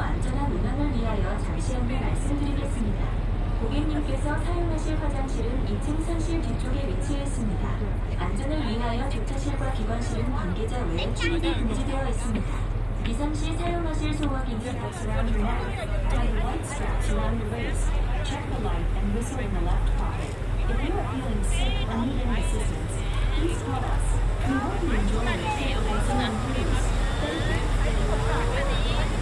안전한 운항을 위하여 잠시 안내 말씀드리겠습니다. 고객님께서 사용하실 화장실은 2층 선실 뒤쪽에 위치해 있습니다. 안전을 위하여 조차실과 기관실은 관계자 외에 출입이 금지되어 있습니다. 비상시 사용하실 소화기는 surround your neck, tie the white straps around your waist, check the light and whistle in the left pocket. If you are feeling sick or need any assistance, please call us. We hope you enjoy your trip with us on cruise. Thank you.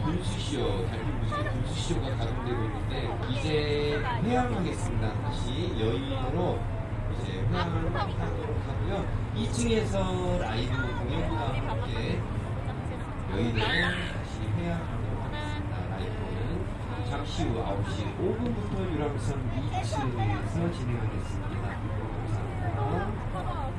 분수쇼, 달빛무지개 분수쇼가 가동되고 있는데 이제 회항하겠습니다. 다시 여의도로 이제 회항을 하도록 하고요. 2층에서 라이브 공연과 함께 여의도로 다시 회항하도록 하겠습니다. 라이브는 잠시 후 9시 5분부터 유람선 2층에서 진행하겠습니다. 감사합니다.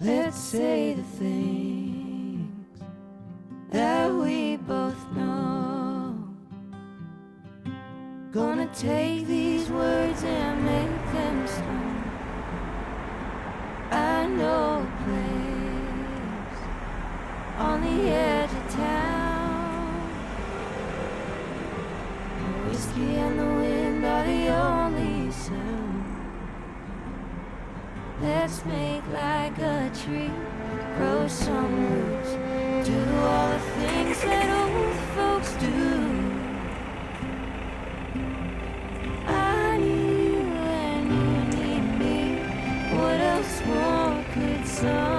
Let's say the things that we both know. Gonna take these words and make them stone. I know a place on the edge of town. The whiskey and the wind are the only sound. Let's make like a tree, grow some roots, do all the things that old folks do. I need you and you need me. What else more could someone